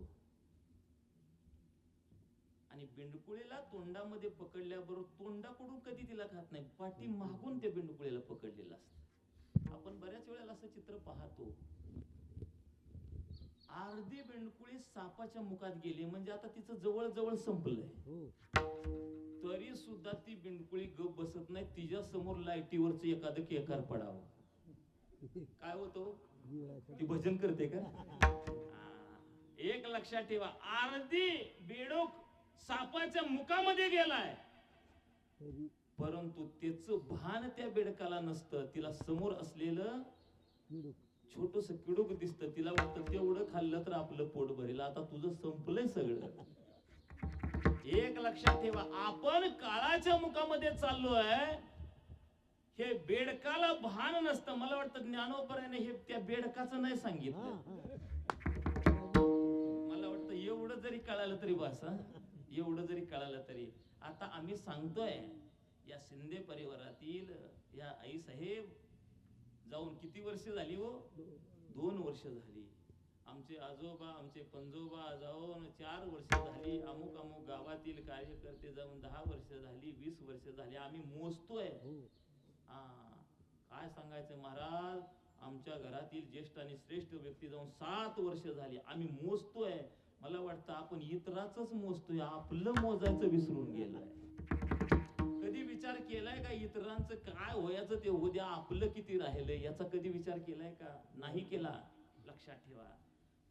आणि बिंडकुळीला तोंडामध्ये पकडल्याबरोबर तोंडाकडून कधी तिला खात नाही, पाठी मागून त्या बिंडकुळीला पकडलेलं असतं. आपण बऱ्याच वेळेला असं चित्र पाहतो. अर्धी बिंडकुळी सापाच्या मुखात गेली म्हणजे आता तिचं जवळ जवळ संपलंय, तरी सुद्धा ती बिंडकुळी गप बसत नाही. तिच्या समोर लाईटीवरच एखादं केकार पडावं, काय होतं, ती भजन करते का. एक लक्षात ठेवा, अर्धी बेडूक सापाच्या मुखामध्ये गेलाय परंतु त्याचं भान त्या बेडकाला नसतं. तिला समोर असलेलं छोटस किडूक दिसतं, तिला वाटतं तेवढं खाल्लं तर आपलं पोट भरेल, आता तुझं संपलंय सगळं. एक लक्षात ठेवा, आपण काळाच्या मुखामध्ये चाललोय, हे बेडकाला भान नसतं. मला वाटतं ज्ञानोपरायने हे त्या बेडकाचं नाही सांगितलं. मला वाटतं एवढं जरी कळालं तरी बस, एवढं जरी कळालं तरी. आता आम्ही सांगतोय, या शिंदे परिवारातील या आई साहेब जाऊन किती वर्ष झाली हो, 2 वर्ष झाली. आमचे आजोबा, आमचे पंजोबा जाऊन 4 वर्ष झाली. अमुक अमुक गावातील कार्यकर्ते जाऊन 10 वर्ष झाली, 20 वर्ष झाली. आम्ही मोजतोय. काय सांगायचं महाराज, आमच्या घरातील ज्येष्ठ आणि श्रेष्ठ व्यक्ती जाऊन 7 वर्ष झाली. आम्ही मोजतोय. मला वाटतं आपण इतराचंच मोजतोय, आपलं मोजायचं विसरून गेलंय. कधी विचार केलाय का इतरांचं काय व्हायचं ते उद्या आपलं किती राहिलंय याचा कधी विचार केलाय का. नाही केला. लक्षात ठेवा,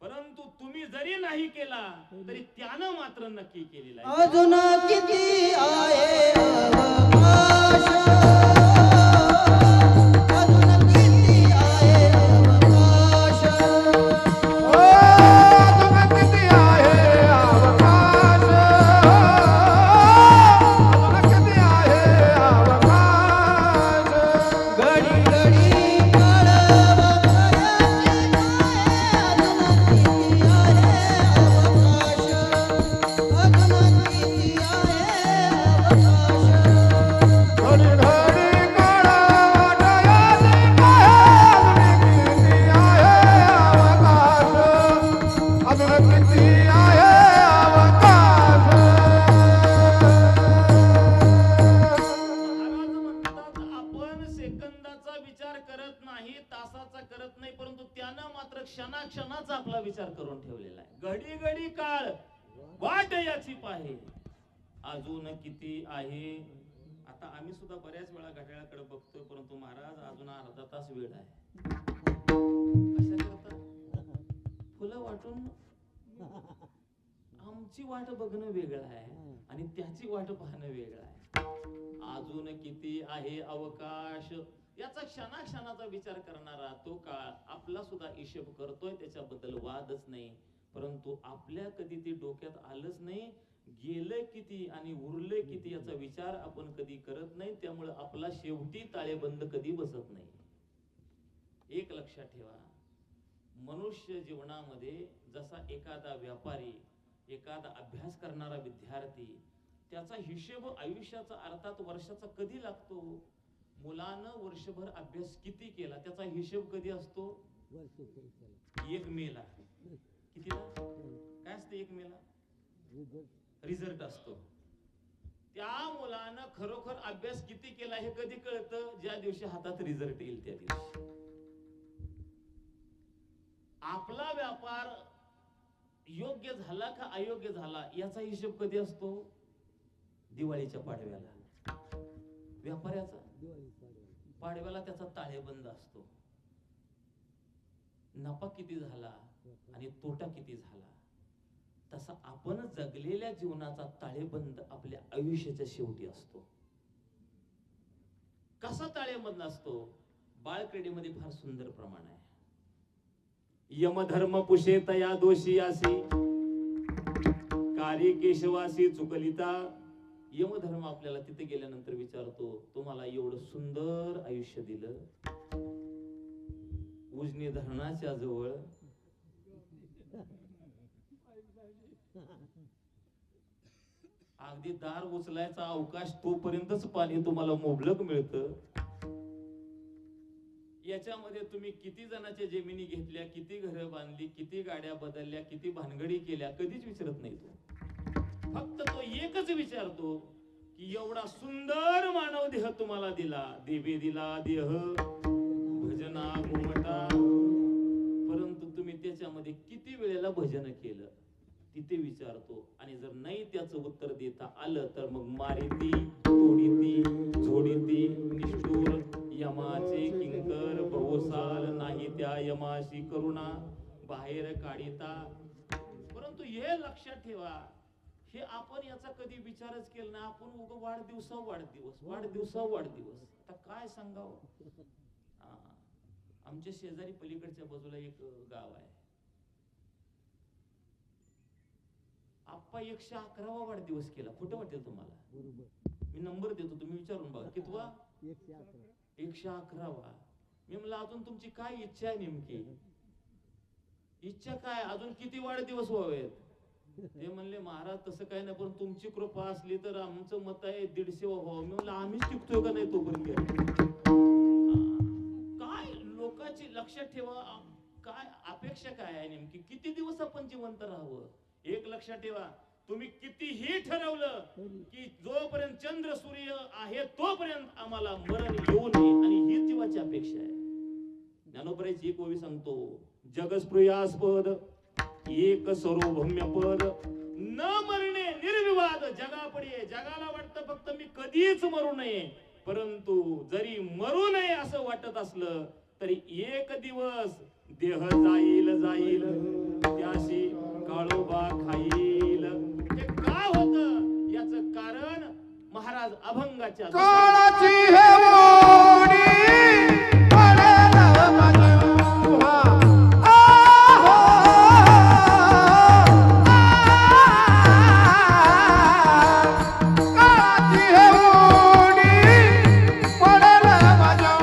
परंतु तुम्ही जरी नाही केला तरी त्यानं मात्र नक्की केलेला आहे. अजून किती आहे अवकाश, अजून किती आहे अवकाश, अजून किती आहे अवकाश, अजून किती आहे अवकाश. घडी घडी काढव खऱ्याची अजून किती आहे अवकाश, अजून किती आहे अवकाश. घडी घडी काढा दयाची पाहे, अजून किती आहे अवकाश, महाराज म्हणतात, आपण सेकंदाचा विचार करत नाही, तासाचा करत नाही, परंतु त्यानं मात्र क्षणाक्षणाचा आपला विचार करून ठेवलेला आहे. घडी घडी काळ वाट याची पाहे, अजून किती आहे. आता आम्ही सुद्धा बऱ्याच वेळा घड्याळाकडे बघतोय, परंतु महाराज अजून अर्धा तास वेळ आहे. कशाकरता? फुलं वाटून आमची वाट बघणं वेगळं आहे आणि त्याची वाट पाहणं वेगळं आहे. अजून किती आहे अवकाश, याचा क्षणाक्षणाचा विचार करणारा तो काळ आपला सुद्धा हिशेब करतोय, त्याच्याबद्दल वादच नाही. परंतु आपल्या कधी ते डोक्यात आलंच नाही, गेलंय किती आणि उरलंय किती याचा विचार आपण कधी करत नाही. त्यामुळे आपला शेवटी ताळेबंद कधी बसत नाही. एक लक्षात ठेवा, मनुष्य जीवनामध्ये जसा एखादा व्यापारी, एखादा अभ्यास करणारा विद्यार्थी, त्याचा हिशेब आयुष्याचा अर्थात वर्षाचा कधी लागतो. मुलानं वर्षभर अभ्यास किती केला त्याचा हिशेब कधी असतो. 1 मेला. कितीला काय असतं 1 मेला? रिझल्ट असतो. त्या मुलानं खरोखर अभ्यास किती केला हे कधी कळतं? ज्या दिवशी हातात रिझल्ट येईल त्या दिवशी. आपला व्यापार योग्य झाला का अयोग्य झाला याचा हिशोब कधी असतो? दिवाळीच्या पाडव्याला. व्यापाऱ्याचा पाडव्याला त्याचा ताळेबंद असतो. नफा किती झाला आणि तोटा किती झाला. तसा आपण जगलेल्या जीवनाचा ताळेबंद आपल्या आयुष्याच्या शेवटी असतो. कसा ताळेबंद असतो? बाळक्रीडेमध्ये फार सुंदर प्रमाण आहे. यमधर्म पुषेतया दोषी असी कार्य केशवासी चुकलिता. यमधर्म आपल्याला तिथे गेल्यानंतर विचारतो, तुम्हाला एवढं सुंदर आयुष्य दिलं, उजनी धरणाच्या जवळ अगदी दार उचलायचा अवकाश तोपर्यंतच पाणी तुम्हाला मुबलक मिळतं. याच्यामध्ये तुम्ही किती जणांच्या जमिनी घेतल्या, किती घरं बांधली, किती गाड्या बदलल्या, किती भानगडी केल्या, कधीच विचारत नाही तो. फक्त तो एकच विचारतो की एवढा सुंदर मानव देह तुम्हाला दिला, देवे दिला देह भजना घुमटा, परंतु तुम्ही त्याच्यामध्ये किती वेळेला भजन केलं तिथे विचारतो. आणि जर नाही त्याचं उत्तर देता आलं तर मग मारिती, तोडीती, झोडीती, निष्ठूर यमाचे किंकर बहुसाल नाही त्या यमाशी करुणा बाहेर काढिता. परंतु हे लक्षात ठेवा, हे आपण याचा कधी विचारच केला नाही. आपण उग वाढदिवस आता काय सांगावं. आमच्या शेजारी पलीकडच्या बाजूला एक गाव आहे, आप्पा 111वा वाढदिवस केला. खोटं वाटेल तुम्हाला, मी नंबर देतो, तुम्ही विचारून बघा. कितवा? 111वा. मी म्हणलं अजून तुमची काय इच्छा आहे नेमकी? इच्छा काय, अजून किती वाढदिवस व्हावेत? ते म्हणले महाराज तसं काय नाही, पण तुमची कृपा असली तर आमचं मत आहे 150 व्हावं. मी म्हणलं आम्हीच टिकतोय का नाही तोपर्यंत. काय लोकांची लक्षात ठेवा, काय अपेक्षा काय आहे नेमकी, किती दिवस आपण जिवंत राहावं. एक लक्षात ठेवा, तुम्ही कितीही ठरवलं की जोपर्यंत चंद्र सूर्य आहे तोपर्यंत आम्हाला मरण येऊ नये, आणि ही जीवाची अपेक्षा आहे. ज्ञानोबराची एक ओवी सांगतो, जगस्पृयास्पद एक सर्वभौम्य पद, न मरणे निर्विवाद जगापडे. जगाला वाटतं फक्त मी कधीच मरू नये, परंतु जरी मरू नये असं वाटत असलं तरी एक दिवस देह जाईल त्याशी काळोबा खाईल. हे का होतं याचं कारण महाराज अभंगाच्या काळाची हे मोडी पडेल माझ्या आहो. काळाची हे मोडी पडेल माझ्या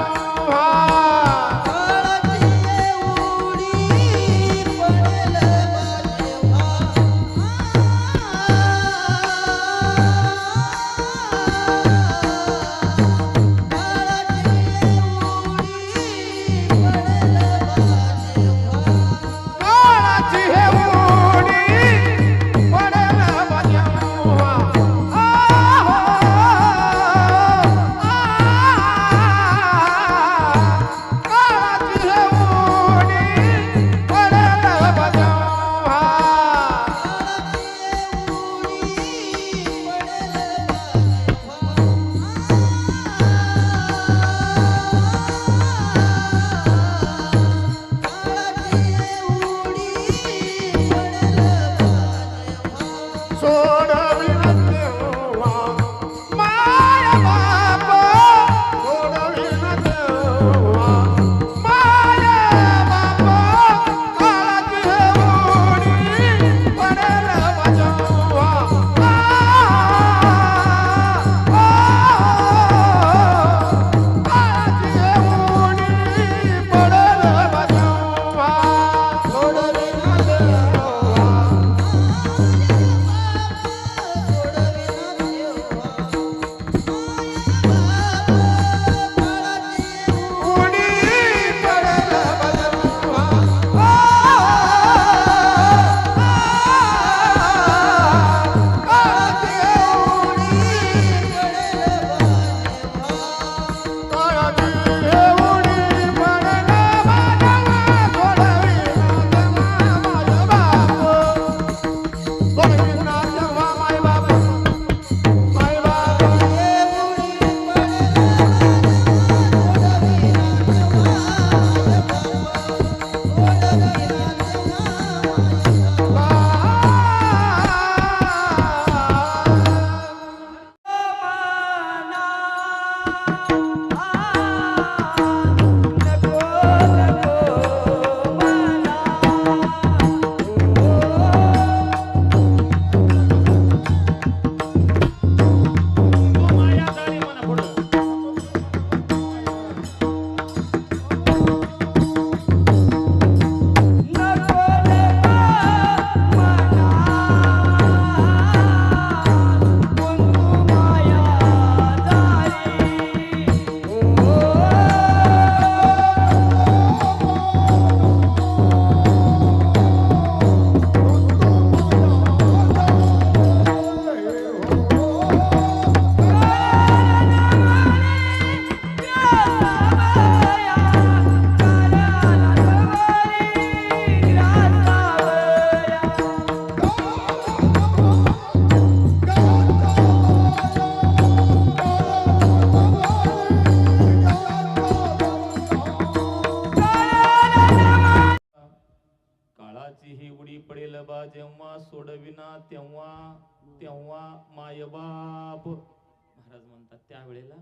तेव्हा मायबाप. महाराज म्हणतात त्यावेळेला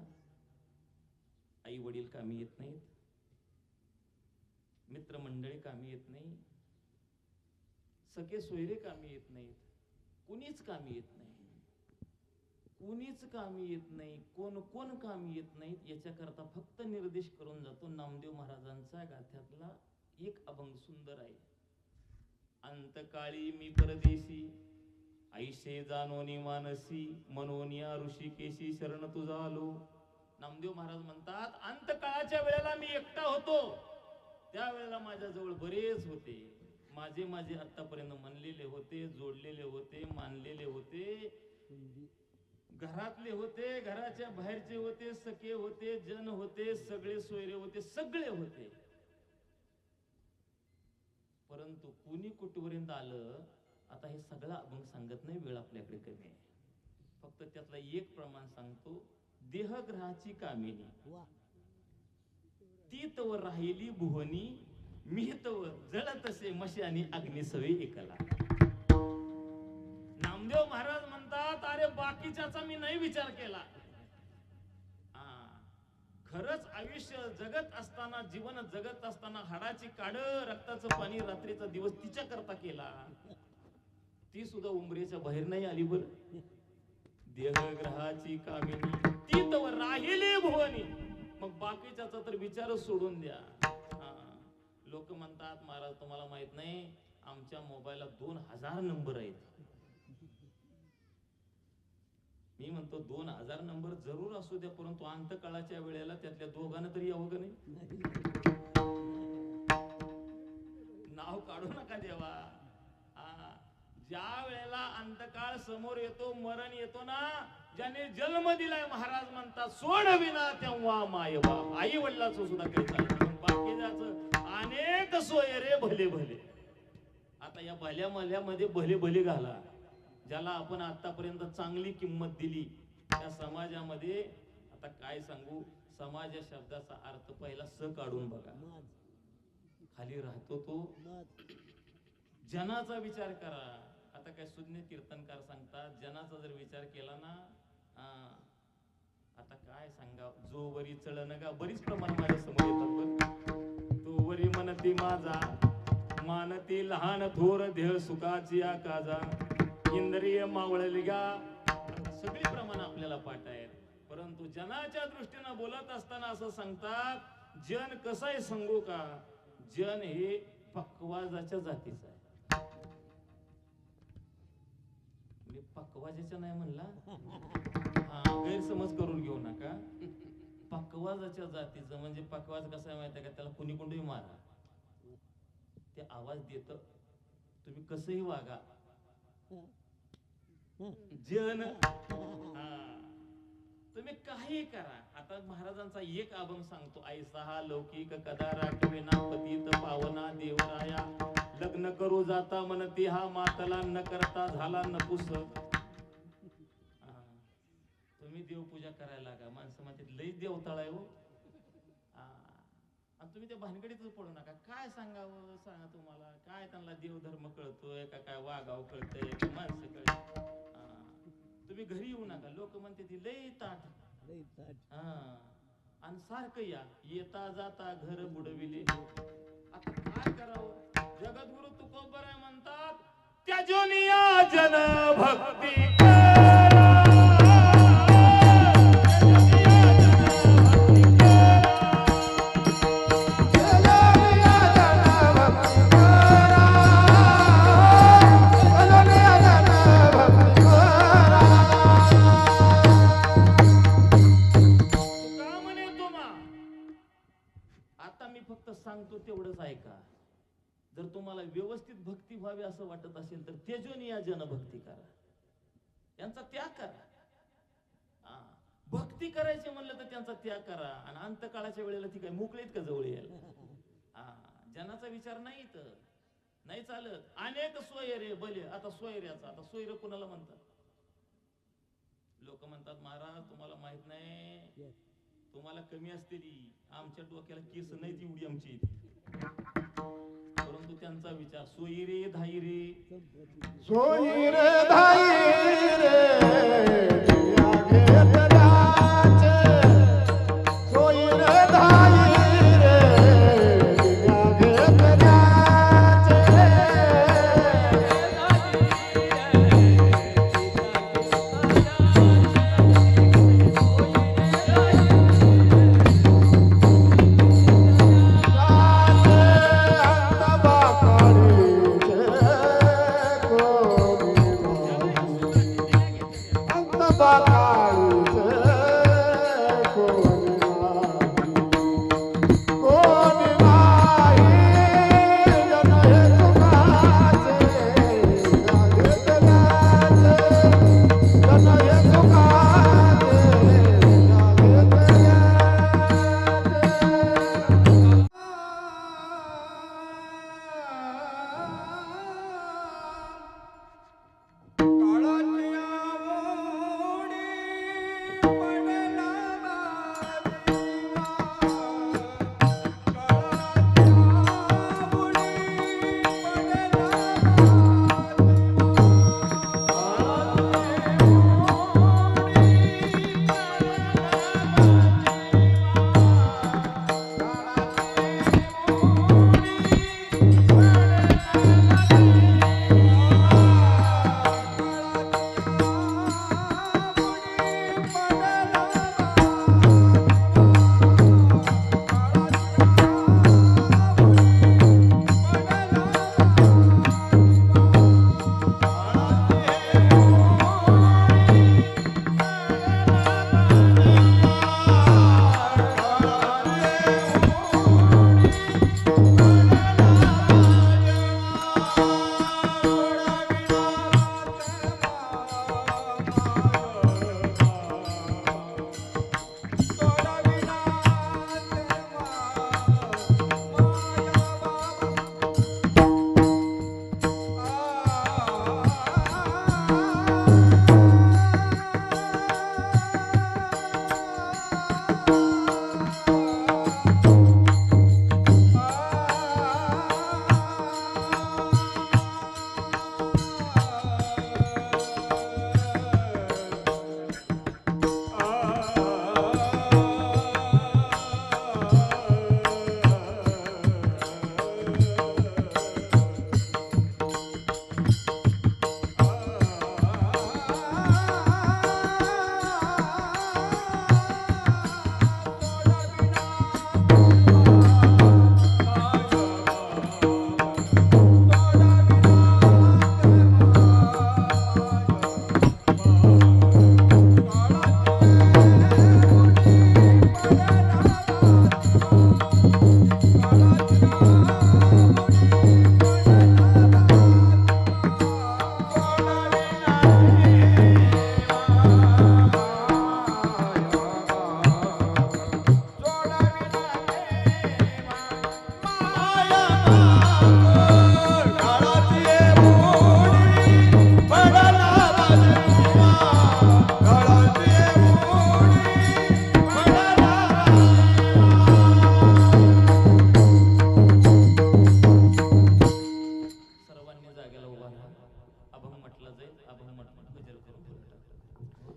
आई वडील कामी येत नाहीत, मित्रमंडळी कामी येत नाही, सगळे सोयरे कामी येत नाहीत, कुणीच कामी येत नाही, कुणीच कामी येत नाही, कोण कामी येत नाहीत. याच्याकरता फक्त निर्देश करून जातो नामदेव महाराजांचा गाथ्यातला एक अभंग सुंदर आहे. अंतकाळी मी परदेशी ऐशे जानोनी मानसी मनोनिया ऋषिकेशी शरण तुझा आलो. नामदेव महाराज म्हणतात अंतकाळाच्या वेळेला मी एकटा होतो, त्यावेळेला माझ्या जवळ बरेच होते, माझे आतापर्यंत म्हणलेले होते, जोडलेले होते, मानलेले होते, घरातले होते, घराच्या बाहेरचे होते, सखे होते, जन होते, सगळे सोयरे होते, सगळे होते. परंतु कुणी कुठपर्यंत आलं, आता हे सगळं अभंग सांगत नाही, वेळ आपल्याकडे कमी आहे. फक्त त्यातला एक प्रमाण सांगतो. देहग्रहाची कामिनी ती तवर राहिली भुवनी, मी तवर जळतसे मशानी अग्निसवे एकला. नामदेव महाराज म्हणतात अरे बाकीच्याचा मी नाही विचार केला, खरंच आयुष्य जगत असताना, जीवन जगत असताना हाडाची काड, रक्ताचं पाणी, रात्रीचा दिवस तिच्या करता केला, ती सुद्धा उंबरेच्या बाहेर नाही आली. बर देहग्रहाची कामिनी ती तवर राहिली भुवनी, मग बाकीच्याचा तर विचारच सोडून द्या. लोक म्हणतात महाराज तुम्हाला माहित नाही आमच्या मोबाईलला 2000 नंबर आहेत. मी म्हणतो 2000 नंबर जरूर असू द्या, परंतु अंतकाळाच्या वेळेला त्यातल्या दोघांना तरी यावं का नाही? नाव काढू नका देवा. ज्या वेळेला अंतकाळ समोर येतो, मरण येतो ना, ज्याने जन्म दिलाय महाराज म्हणतात सोडविना तेव्हा मायबाप. आई वडिलाचं सुद्धा काही चालत पण बाकीच्याच अनेक सोयरे भले भले. आता या भल्या मल्यामध्ये भले भले घाला. ज्याला आपण आतापर्यंत चांगली किंमत दिली त्या समाजामध्ये, आता काय सांगू, समाज या शब्दाचा अर्थ पहिला स काढून बघा. खाली राहतो तो जनाचा विचार करा. आता काय सुज्ञ कीर्तनकार सांगतात जनाचा जर विचार केला ना, आता काय सांगा, जो वरी चढन गा, बरीच प्रमाण माझ्या समोर येतात. तो वरी मनती माझा, मानती लहान थोर देह सुखाची आकाजा, इंद्रिय मावळली गा, सगळी प्रमाण आपल्याला पाठ आहेत. परंतु जनाच्या दृष्टीनं बोलत असताना असं सांगतात, जन कसं आहे सांगू का, जन हे पक्वाजाच्या जातीचं आहे. पक्वाजाच्या नाही म्हणला, गैरसमज करून घेऊ नका. पक्वाजाच्या जातीचं म्हणजे पक्वाज कसं आहे माहिती आहे का, त्याला कुणी कोणतंही मारा, ते आवाज देत, तुम्ही कसंही वागा. जन तुम्ही काही करा. आता महाराजांचा एक अभंग सांगतो. ऐसा हा लौकिक कदा राखविना पतित पावना देवराया, लग्न करू जाता म्हणती हा मातला, न करता झाला नपुस. तुम्ही देवपूजा करायला लागा, माणसं म्हणते लई देवताळ आहे हो. तुम्ही त्या भानगडीतच पडू नका. काय सांगावं सांगा, तुम्हाला काय त्यांना देवधर्म कळतोय का, काय वागाव कळतंय का, माणसं कळत. तुम्ही घरी येऊ नका, लोक म्हणते ती लई ताट, आणि सारखं या येता जाता घर बुडविले. आता काय करावं, जगद्गुरु तुकोबराय म्हणतात त्याजोनिया जन भक्ती सांगतो तेवढंच ऐका. जर तुम्हाला व्यवस्थित भक्ती व्हावी असं वाटत असेल तर तेजोनिया जनभक्ती करा, यांचा त्याग करा. भक्ती करायची म्हणलं तर त्यांचा त्याग करा. आणि अंतकाळाच्या वेळेला ती काय मोकळीत का जवळ यायला? जनाचा विचार नाही तर नाही चालत. अनेक सोयरे भले. आता सोयऱ्याचा, आता सोयरे कुणाला म्हणतात? लोक म्हणतात महाराज तुम्हाला माहित नाही, तुम्हाला कमी असतेली, आमच्या डोक्याला केस नाही एवढी आमची, परंतु तू त्यांचा विचार. सोयी रे धाई रे सोयी रे धाई रे दिया घेतल्याचे सोयी रे धाई रे दिया घेतल्याचे बाबा